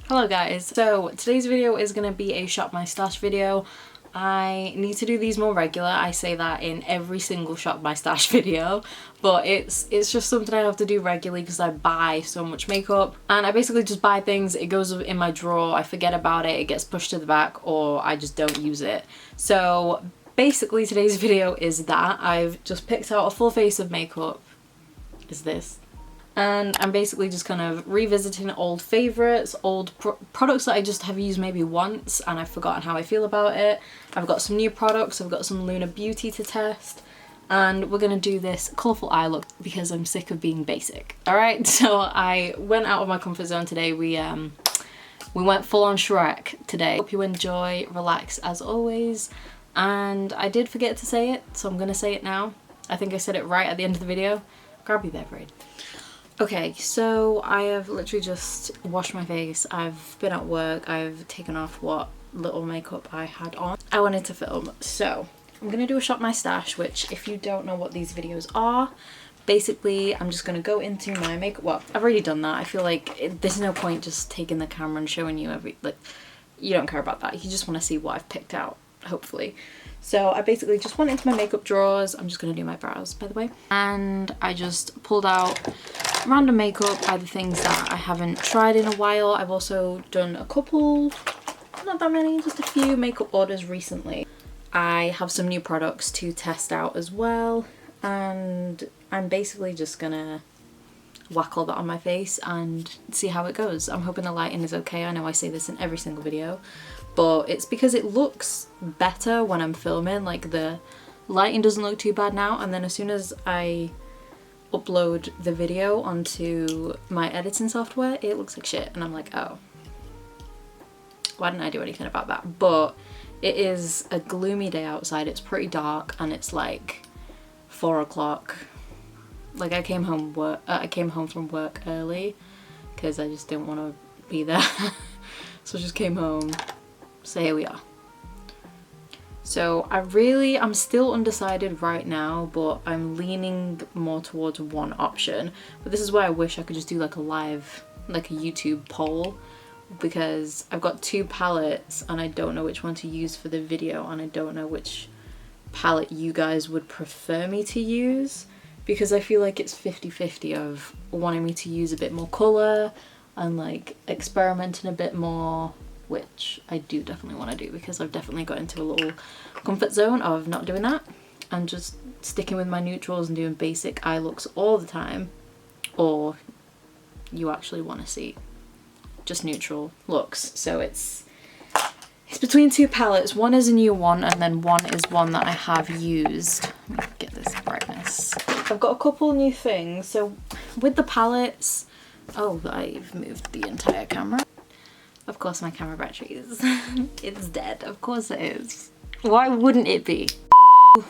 Hello guys, so today's video is going to be a shop my stash video. I need to do these more regular. I say that in every single shop my stash video, but it's just something I have to do regularly because I buy so much makeup and I basically just buy things, it goes in my drawer, I forget about it, it gets pushed to the back, or I just don't use it. So basically today's video is that I've just picked out a full face of makeup, is this. And I'm basically just kind of revisiting old favourites, old products that I just have used maybe once and I've forgotten how I feel about it. I've got some new products, I've got some Lunar Beauty to test, and we're going to do this colourful eye look because I'm sick of being basic. Alright, so I went out of my comfort zone today. We went full on Shrek today. Hope you enjoy, relax as always, and I did forget to say it, so I'm going to say it now. I think I said it right at the end of the video. Grab your beverage. Okay, so I have literally just washed my face, I've been at work, I've taken off what little makeup I had on. I wanted to film, so I'm gonna do a shop my stash, which if you don't know what these videos are, basically I'm just gonna go into my makeup. Well, I've already done that. I feel like there's no point just taking the camera and showing you you don't care about that. You just want to see what I've picked out, hopefully. So I basically just went into my makeup drawers. I'm just going to do my brows, by the way. And I just pulled out random makeup, either things that I haven't tried in a while. I've also done a couple, not that many, just a few makeup orders recently. I have some new products to test out as well. And I'm basically just going to whack all that on my face and see how it goes. I'm hoping the lighting is okay. I know I say this in every single video, but it's because it looks better when I'm filming. Like, the lighting doesn't look too bad now, and then as soon as I upload the video onto my editing software, it looks like shit, and I'm like, oh, why didn't I do anything about that? But it is a gloomy day outside. It's pretty dark and it's like 4 o'clock. Like, I came home from work early because I just didn't want to be there. So I just came home. So here we are. So I'm still undecided right now, but I'm leaning more towards one option. But this is where I wish I could just do like a live, like a YouTube poll, because I've got two palettes and I don't know which one to use for the video, and I don't know which palette you guys would prefer me to use, because I feel like it's 50-50 of wanting me to use a bit more colour and like experimenting a bit more, which I do definitely want to do because I've definitely got into a little comfort zone of not doing that and just sticking with my neutrals and doing basic eye looks all the time. Or you actually want to see just neutral looks. So it's between two palettes. One is a new one and then one is one that I have used. Let me get this brightness. I've got a couple new things. So with the palettes, oh, I've moved the entire camera. Of course my camera battery is, it's dead. Of course it is. Why wouldn't it be?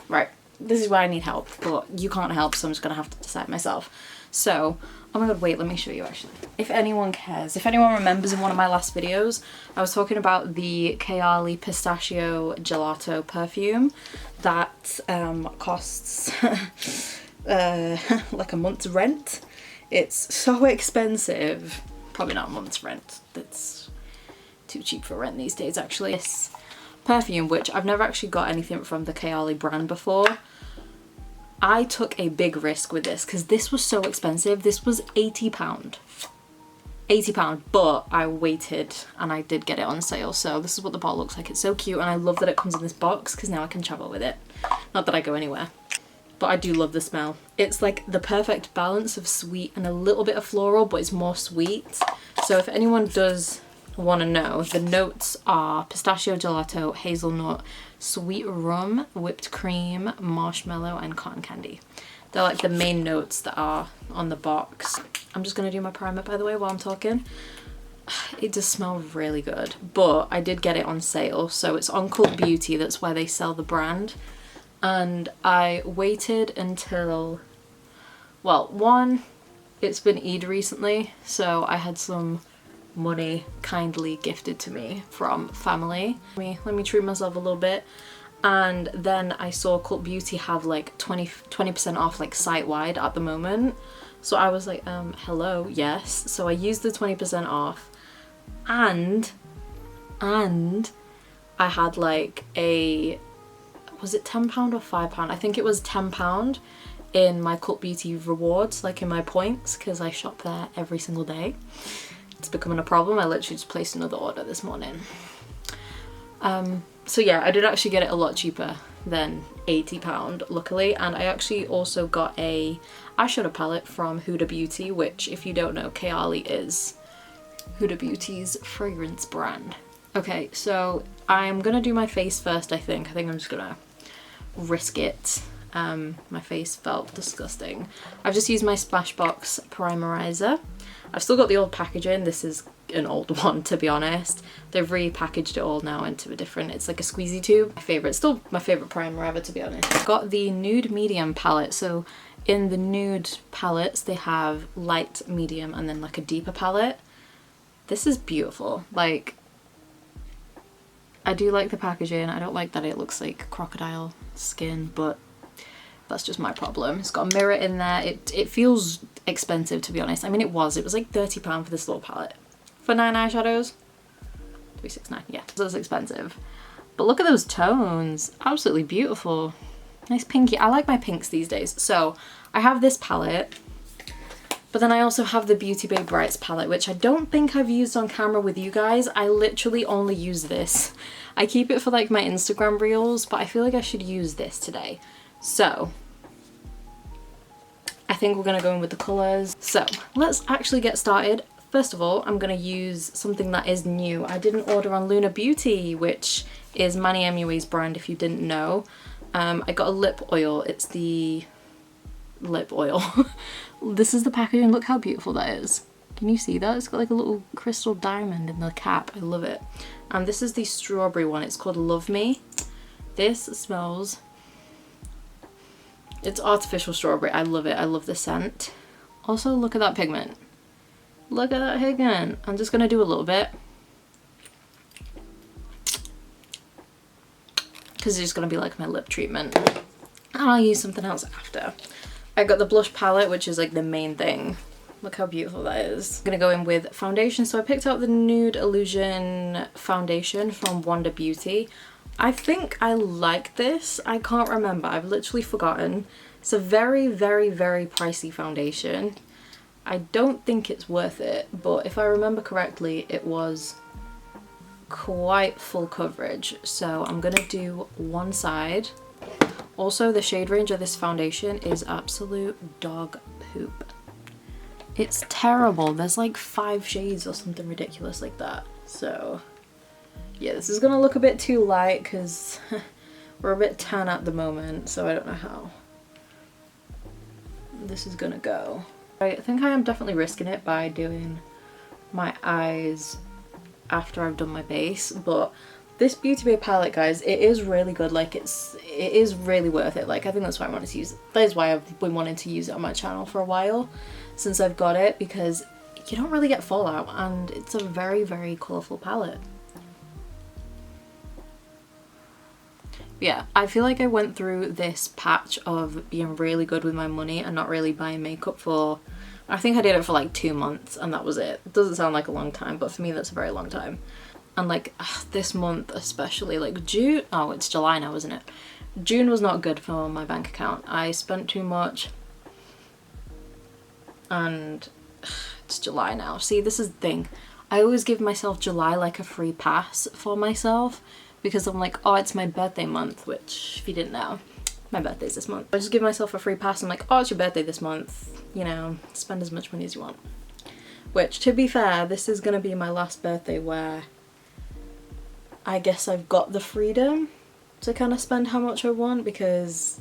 Right, this is where I need help, but you can't help, so I'm just gonna have to decide myself. So, oh my god, wait, let me show you actually. If anyone cares, if anyone remembers in one of my last videos, I was talking about the Kayali Pistachio Gelato perfume that costs like a month's rent. It's so expensive. Probably not a month's rent. That's too cheap for rent these days, actually. This perfume, which I've never actually got anything from the Kayali brand before. I took a big risk with this because this was so expensive. This was £80. £80, but I waited and I did get it on sale. So this is what the bottle looks like. It's so cute, and I love that it comes in this box because now I can travel with it. Not that I go anywhere, but I do love the smell. It's like the perfect balance of sweet and a little bit of floral, but it's more sweet. So if anyone does want to know, the notes are pistachio gelato, hazelnut, sweet rum, whipped cream, marshmallow, and cotton candy. They're like the main notes that are on the box. I'm just going to do my primer, by the way, while I'm talking. It does smell really good, but I did get it on sale. So it's on Cult Beauty, that's where they sell the brand. And I waited until, well, one, it's been Eid recently, so I had some money kindly gifted to me from family. Let me treat myself a little bit. And then I saw Cult Beauty have like 20% off like site-wide at the moment. So I was like, hello, yes. So I used the 20% off and I had like a, was it £10 or £5? I think it was £10 in my Cult Beauty rewards, like in my points, because I shop there every single day. It's becoming a problem. I literally just placed another order this morning. So yeah, I did actually get it a lot cheaper than £80, luckily. And I actually also got a eyeshadow palette from Huda Beauty, which, if you don't know, Kayali is Huda Beauty's fragrance brand. Okay, so I'm gonna do my face first, I think. I'm just gonna risk it. My face felt disgusting. I've just used my Smashbox primerizer. I've still got the old packaging. This is an old one, to be honest. They've repackaged it all now into a different, it's like a squeezy tube. My favorite, still my favorite primer ever, to be honest. I've got the nude medium palette. So in the nude palettes, they have light, medium, and then like a deeper palette. This is beautiful. Like, I do like the packaging. I don't like that it looks like crocodile skin, but that's just my problem. It's got a mirror in there. It feels expensive, to be honest. I mean, it was like £30 for this little palette. For 9 eyeshadows? 369, yeah. So it's expensive. But look at those tones. Absolutely beautiful. Nice pinky. I like my pinks these days. So I have this palette, but then I also have the Beauty Bay Brights palette, which I don't think I've used on camera with you guys. I literally only use this. I keep it for like my Instagram reels, but I feel like I should use this today. So I think we're gonna go in with the colors. So let's actually get started. First of all, I'm gonna use something that is new. I did an order on Lunar Beauty, which is Manny MUA's brand, if you didn't know. I got a lip oil. It's the lip oil. This is the packaging. Look how beautiful that is. Can you see that? It's got like a little crystal diamond in the cap. I love it. And this is the strawberry one. It's called Love Me. This smells, it's artificial strawberry. I love it. I love the scent. Also, look at that pigment. Look at that pigment. I'm just gonna do a little bit, because it's just gonna be like my lip treatment. And I'll use something else after. I got the blush palette, which is like the main thing. Look how beautiful that is. I'm gonna go in with foundation. So I picked out the Nude Illusion foundation from Wonder Beauty. I think I like this. I can't remember. I've literally forgotten. It's a very, very, very pricey foundation. I don't think it's worth it, but if I remember correctly, it was quite full coverage. So I'm gonna do one side. Also, the shade range of this foundation is absolute dog poop. It's terrible. There's like 5 shades or something ridiculous like that. So yeah, this is gonna look a bit too light because we're a bit tan at the moment, so I don't know how this is gonna go. I think I am definitely risking it by doing my eyes after I've done my base, but this Beauty Bay palette, guys, it is really good. Like, it is really worth it. Like, I think that's why I wanted to use it. That is why I've been wanting to use it on my channel for a while, since I've got it, because you don't really get fallout, and it's a very, very colourful palette. Yeah, I feel like I went through this patch of being really good with my money and not really buying makeup for, I think I did it for like 2 months and that was it. It doesn't sound like a long time, but for me that's a very long time. And like this month especially, like June, oh it's July now, isn't it? June was not good for my bank account. I spent too much and it's July now. See, this is the thing. I always give myself July like a free pass for myself, because I'm like, oh, it's my birthday month, which, if you didn't know, my birthday's this month. I just give myself a free pass. I'm like, oh, it's your birthday this month, you know, spend as much money as you want. Which, to be fair, this is gonna be my last birthday where I guess I've got the freedom to kind of spend how much I want, because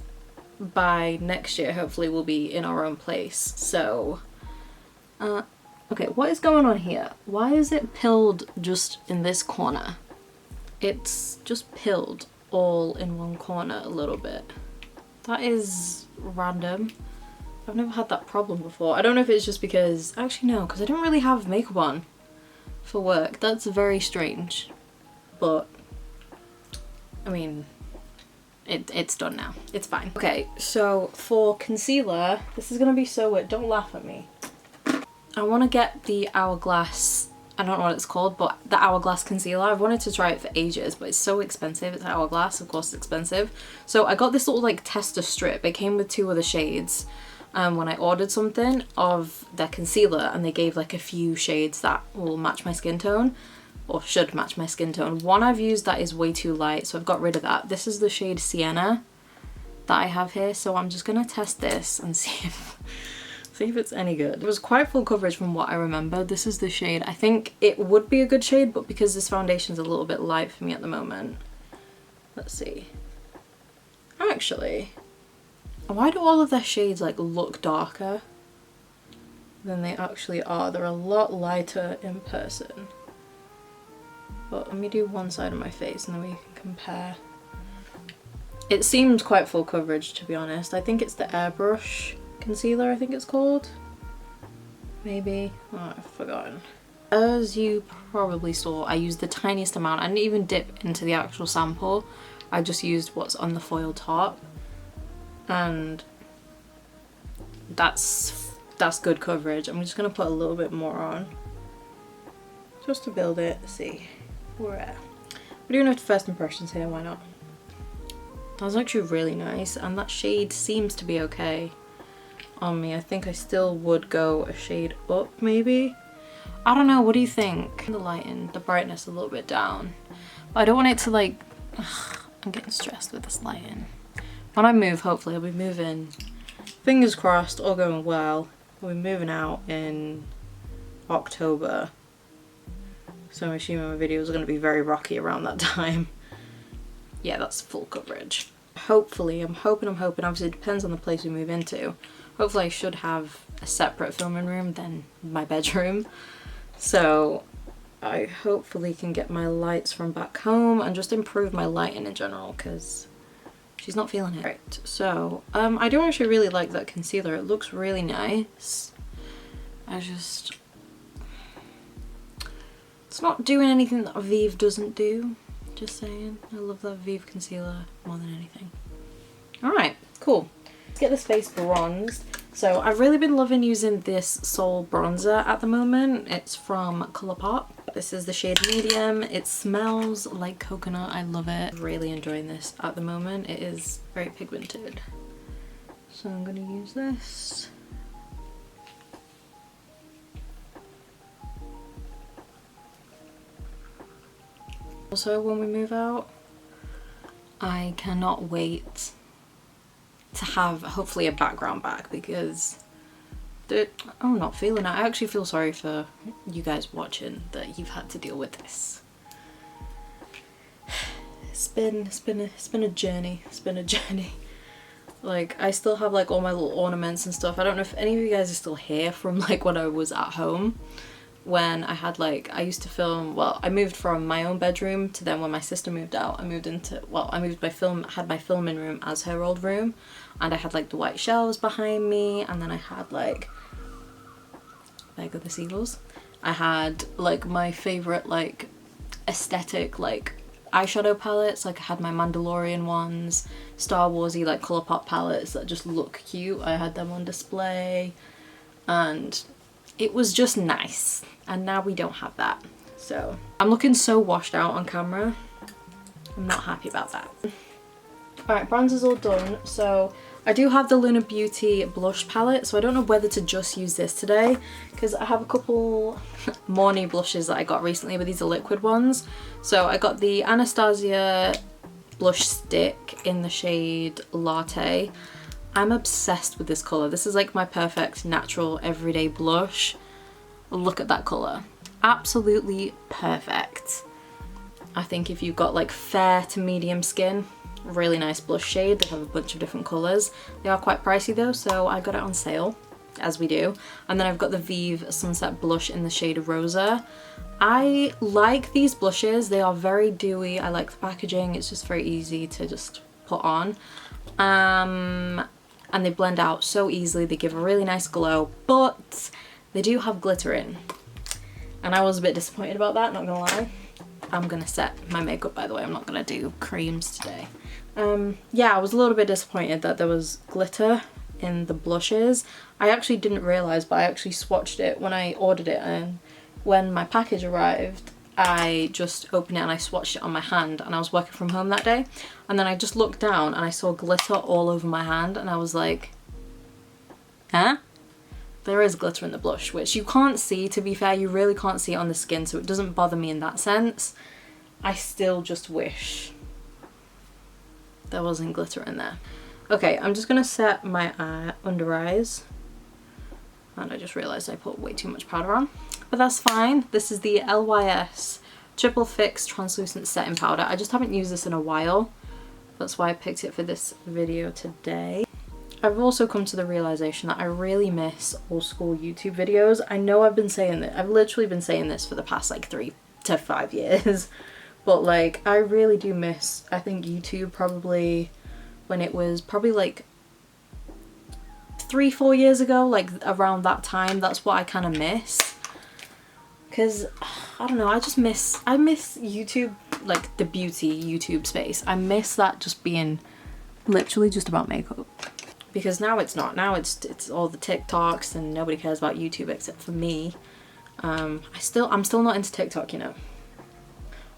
by next year, hopefully, we'll be in our own place. So, okay, what is going on here? Why is it pilled just in this corner? It's just pilled all in one corner a little bit. That is random. I've never had that problem before. I don't know if it's just because, actually no, because I don't really have makeup on for work. That's very strange. But, I mean, it's done now. It's fine. Okay, so for concealer, this is gonna be so weird. Don't laugh at me. I want to get the Hourglass I don't know what it's called, but the Hourglass concealer. I've wanted to try it for ages, but it's so expensive. It's Hourglass, of course it's expensive. So I got this little like tester strip. It came with 2 other shades when I ordered something of their concealer, and they gave like a few shades that will match my skin tone, or should match my skin tone. One I've used that is way too light, so I've got rid of that. This is the shade Sienna that I have here, so I'm just gonna test this and see if it's any good. It was quite full coverage from what I remember. This is the shade. I think it would be a good shade, but because this foundation's a little bit light for me at the moment. Let's see. Actually, why do all of their shades like look darker than they actually are? They're a lot lighter in person. But let me do one side of my face and then we can compare. It seemed quite full coverage, to be honest. I think it's the airbrush concealer, I think it's called. Maybe. Oh, I've forgotten. As you probably saw, I used the tiniest amount. I didn't even dip into the actual sample. I just used what's on the foil top. And that's good coverage. I'm just going to put a little bit more on. Just to build it. See where we're at. We're doing first impressions here, why not? That was actually really nice, and that shade seems to be okay on me. I think I still would go a shade up, maybe. I don't know, what do you think? The lighting, the brightness a little bit down. But I don't want it to like, I'm getting stressed with this lighting. When I move, hopefully I'll be moving, fingers crossed, all going well. I'll be moving out in October. So I'm assuming my videos are going to be very rocky around that time. Yeah, that's full coverage. Hopefully, I'm hoping, obviously it depends on the place we move into. Hopefully I should have a separate filming room than my bedroom. So I hopefully can get my lights from back home and just improve my lighting in general, because she's not feeling it. Right, so I do actually really like that concealer. It looks really nice. It's not doing anything that Vieve doesn't do. Just saying. I love that Vieve concealer more than anything. Alright, cool. Let's get this face bronzed. So I've really been loving using this Soul bronzer at the moment. It's from Colourpop. This is the shade medium. It smells like coconut. I love it. Really enjoying this at the moment. It is very pigmented. So I'm going to use this. Also, when we move out, I cannot wait to have hopefully a background back, because I'm not feeling it. I actually feel sorry for you guys watching that you've had to deal with this. It's been a journey. It's been a journey. Like, I still have like all my little ornaments and stuff. I don't know if any of you guys are still here from like when I was at home. When I had like, I used to film, well, I moved from my own bedroom to then when my sister moved out, I moved had my filming room as her old room, and I had like the white shelves behind me, and then I had like, there go the seagulls. I had like my favorite like aesthetic like eyeshadow palettes, like I had my Mandalorian ones, Star Warsy like Colourpop palettes that just look cute. I had them on display, and it was just nice. And now we don't have that. So I'm looking so washed out on camera. I'm not happy about that. Alright, bronzer's all done. So I do have the Lunar Beauty blush palette. So I don't know whether to just use this today, because I have a couple morning blushes that I got recently, but these are liquid ones. So I got the Anastasia blush stick in the shade Latte. I'm obsessed with this colour. This is like my perfect natural everyday blush. Look at that colour. Absolutely perfect. I think if you've got like fair to medium skin, really nice blush shade. They have a bunch of different colours. They are quite pricey though, so I got it on sale, as we do. And then I've got the Vieve Sunset Blush in the shade Rosa. I like these blushes. They are very dewy. I like the packaging. It's just very easy to just put on. And they blend out so easily. They give a really nice glow, but they do have glitter in. And I was a bit disappointed about that, not gonna lie. I'm gonna set my makeup, by the way. I'm not gonna do creams today. Yeah, I was a little bit disappointed that there was glitter in the blushes. I actually didn't realise, but I actually swatched it when I ordered it, and when my package arrived, I just opened it and I swatched it on my hand, and I was working from home that day, and then I just looked down and I saw glitter all over my hand, and I was like, huh? There is glitter in the blush, which you can't see, to be fair. You really can't see it on the skin, so it doesn't bother me in that sense. I still just wish there wasn't glitter in there. Okay, I'm just gonna set my under eyes, and I just realized I put way too much powder on. But that's fine. This is the LYS Triple Fix Translucent Setting Powder. I just haven't used this in a while. That's why I picked it for this video today. I've also come to the realization that I really miss old school YouTube videos. I know I've been saying that. I've literally been saying this for the past like 3 to 5 years. But like, I really do miss, I think, YouTube probably when it was probably like 3-4 years ago, like around that time. That's what I kind of miss. Because, I don't know, I miss YouTube, like the beauty YouTube space. I miss that just being literally just about makeup. Because now it's not. Now it's all the TikToks, and nobody cares about YouTube except for me. I'm still not into TikTok, you know.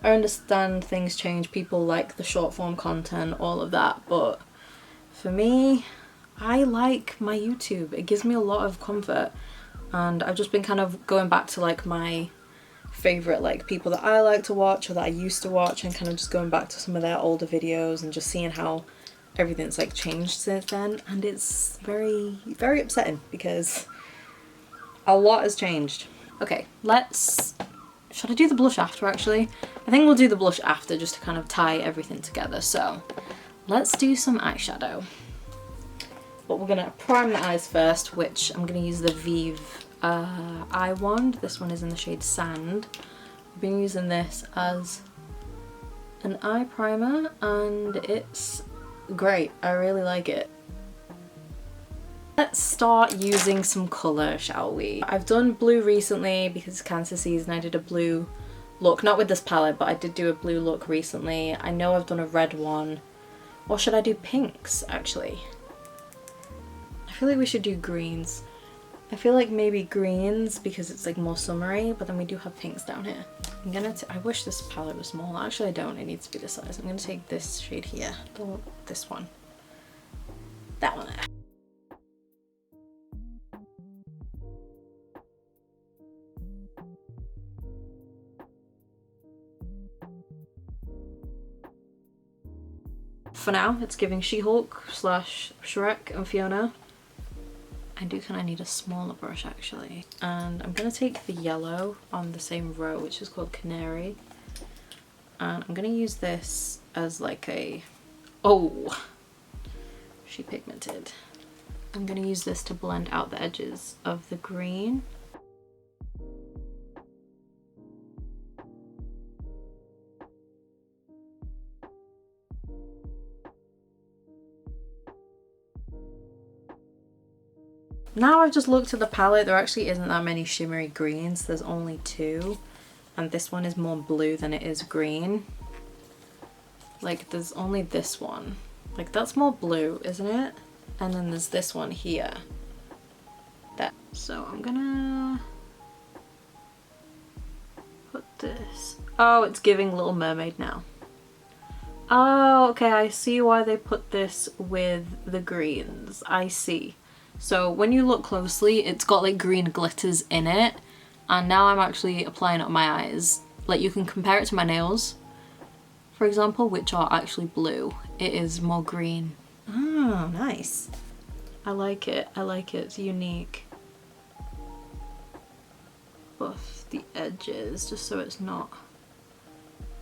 I understand things change, people like the short form content, all of that, but for me, I like my YouTube. It gives me a lot of comfort. And I've just been kind of going back to like my favorite like people that I like to watch or that I used to watch, and kind of just going back to some of their older videos and just seeing how everything's like changed since then. And it's very, very upsetting because a lot has changed. Okay, should I do the blush after actually? I think we'll do the blush after just to kind of tie everything together. So let's do some eyeshadow. But we're gonna prime the eyes first, which I'm gonna use the Vieve eye wand. This one is in the shade Sand. I've been using this as an eye primer and it's great. I really like it. Let's start using some colour, shall we? I've done blue recently because it's Cancer season. I did a blue look, not with this palette, but I did do a blue look recently. I know I've done a red one. Or should I do pinks actually? I feel like we should do greens. I feel like maybe greens because it's like more summery, but then we do have pinks down here. I wish this palette was smaller. Actually I don't, it needs to be this size. I'm gonna take this shade here, this one. That one there. For now, it's giving She-Hulk / Shrek and Fiona. I do kind of need a smaller brush actually. And I'm going to take the yellow on the same row, which is called Canary. And I'm going to use this as like a... Oh! She pigmented. I'm going to use this to blend out the edges of the green. Now I've just looked at the palette, there actually isn't that many shimmery greens, there's only 2. And this one is more blue than it is green. Like there's only this one. Like that's more blue, isn't it? And then there's this one here. There. So I'm gonna put this. Oh, it's giving Little Mermaid now. Oh, okay, I see why they put this with the greens. I see. So when you look closely, it's got like green glitters in it. And now I'm actually applying it on my eyes. Like you can compare it to my nails, for example, which are actually blue. It is more green. Oh, nice. I like it. I like it. It's unique. Buff the edges just so it's not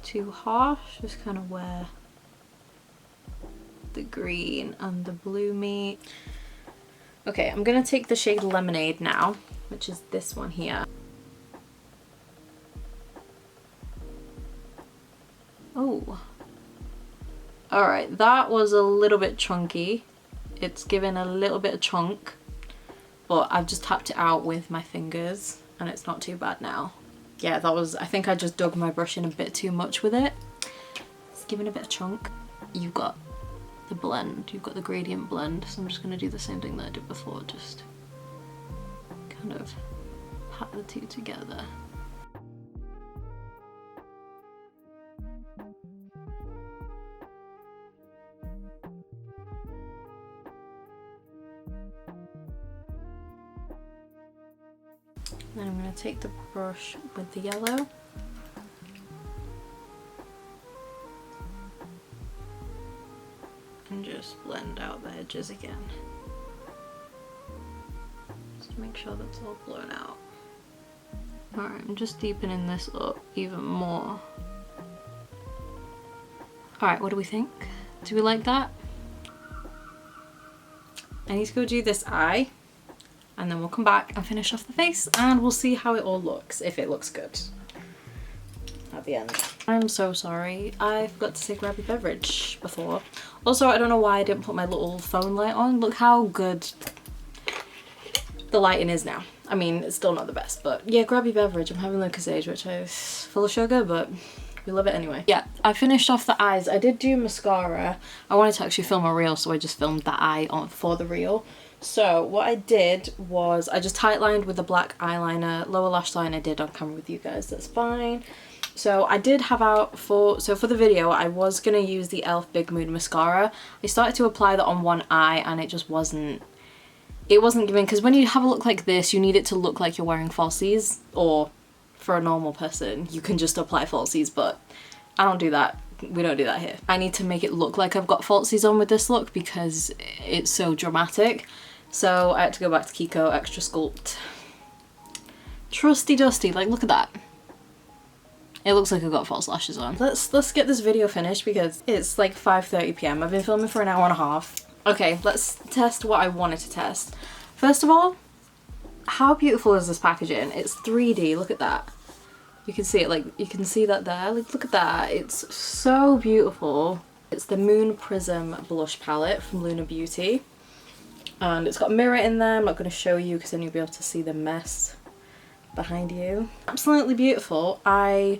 too harsh. Just kind of where the green and the blue meet. Okay, I'm gonna take the shade Lemonade now, which is this one here. Oh. Alright, that was a little bit chunky. It's given a little bit of chunk, but I've just tapped it out with my fingers and it's not too bad now. Yeah, that was, I think I just dug my brush in a bit too much with it. It's giving a bit of chunk. You've got the blend, you've got the gradient blend, so I'm just going to do the same thing that I did before, just kind of pat the two together. Then I'm going to take the brush with the yellow. And just blend out the edges again. Just to make sure that's all blown out. Alright, I'm just deepening this up even more. Alright, what do we think? Do we like that? I need to go do this eye, and then we'll come back and finish off the face, and we'll see how it all looks, if it looks good at the end. I'm so sorry, I forgot to say grab your beverage before. Also, I don't know why I didn't put my little phone light on. Look how good the lighting is now. I mean, it's still not the best, but yeah, grab your beverage. I'm having Lucasade, which is full of sugar, but we love it anyway. Yeah, I finished off the eyes. I did do mascara. I wanted to actually film a reel, so I just filmed the eye on for the reel. So what I did was I just tight lined with a black eyeliner. Lower lash line I did on camera with you guys, that's fine. So I did have out for the video, I was gonna use the e.l.f. Big Mood mascara. I started to apply that on one eye and it just wasn't giving, because when you have a look like this, you need it to look like you're wearing falsies, or for a normal person, you can just apply falsies, but I don't do that. We don't do that here. I need to make it look like I've got falsies on with this look because it's so dramatic. So I had to go back to Kiko Extra Sculpt. Trusty dusty, like look at that. It looks like I've got false lashes on. Let's get this video finished because it's like 5:30 p.m. I've been filming for an hour and a half. Okay, let's test what I wanted to test. First of all, how beautiful is this packaging? It's 3D, look at that. You can see it, like, you can see that there. Like, look at that, it's so beautiful. It's the Moon Prism blush palette from Lunar Beauty. And it's got a mirror in there. I'm not going to show you because then you'll be able to see the mess behind you. Absolutely beautiful. I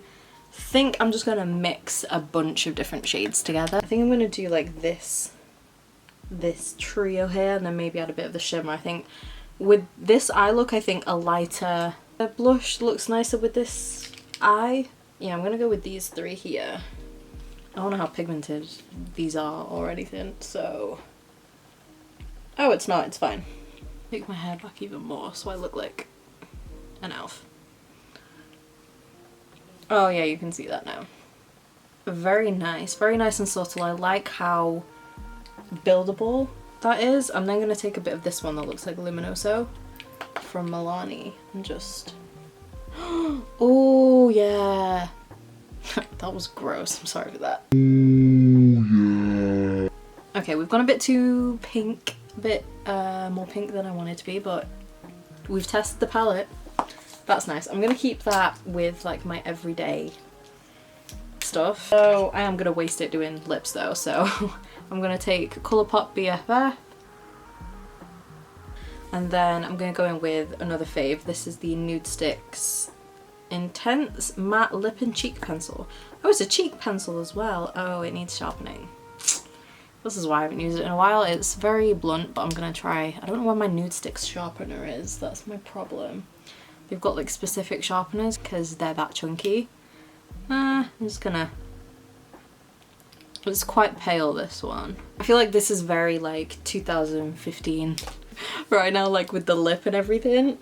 think I'm just going to mix a bunch of different shades together. I think I'm going to do like this trio here and then maybe add a bit of the shimmer. I think with this eye look, I think a lighter blush looks nicer with this eye. Yeah, I'm gonna go with these three here. I don't know how pigmented these are or anything, so... Oh, it's not, it's fine. Make my hair back even more so I look like an elf. Oh yeah, you can see that now. Very nice and subtle. I like how buildable that is. I'm then going to take a bit of this one that looks like Luminoso from Milani and just... Oh yeah! That was gross, I'm sorry for that. Oh yeah! Okay, we've gone a bit too pink, a bit more pink than I wanted to be, but we've tested the palette. That's nice. I'm going to keep that with like my everyday stuff. So I am going to waste it doing lips though, so I'm going to take Colourpop BFF and then I'm going to go in with another fave. This is the Nudestix Intense Matte Lip and Cheek Pencil. Oh, it's a cheek pencil as well. Oh, it needs sharpening. This is why I haven't used it in a while. It's very blunt, but I'm going to try. I don't know where my Nudestix sharpener is. That's my problem. They've got like specific sharpeners because they're that chunky. I'm just gonna... It's quite pale, this one. I feel like this is very like 2015 right now, like with the lip and everything.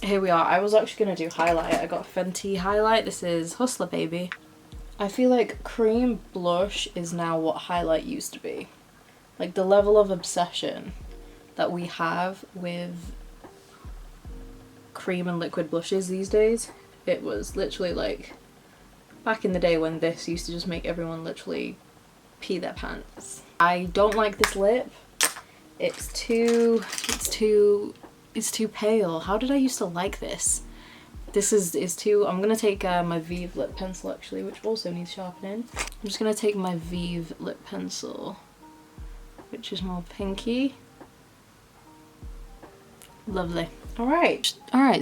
Here we are. I was actually gonna do highlight. I got Fenty highlight. This is Hustler Baby. I feel like cream blush is now what highlight used to be. Like the level of obsession that we have with cream and liquid blushes these days. It was literally like back in the day when this used to just make everyone literally pee their pants. I don't like this lip. It's too pale. How did I used to like this? This is too... I'm gonna take my Vieve lip pencil actually, which also needs sharpening. I'm just gonna take my Vieve lip pencil, which is more pinky. Lovely. Alright,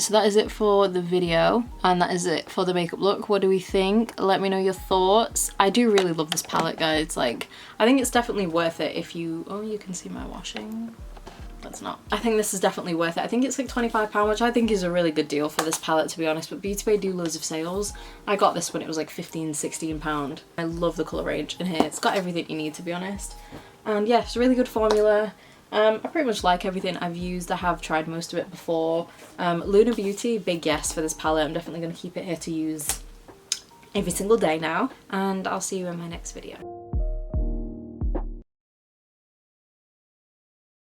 so that is it for the video and that is it for the makeup look. What do we think? Let me know your thoughts. I do really love this palette, guys. Like, I think it's definitely worth it if you... Oh, you can see my washing. That's not. I think this is definitely worth it. I think it's like £25, which I think is a really good deal for this palette, to be honest, but Beauty Bay do loads of sales. I got this when it was like £15, £16. I love the colour range in here. It's got everything you need, to be honest. And yeah, it's a really good formula. I pretty much like everything I've used. I have tried most of it before. Lunar Beauty, big yes for this palette. I'm definitely going to keep it here to use every single day now, and I'll see you in my next video.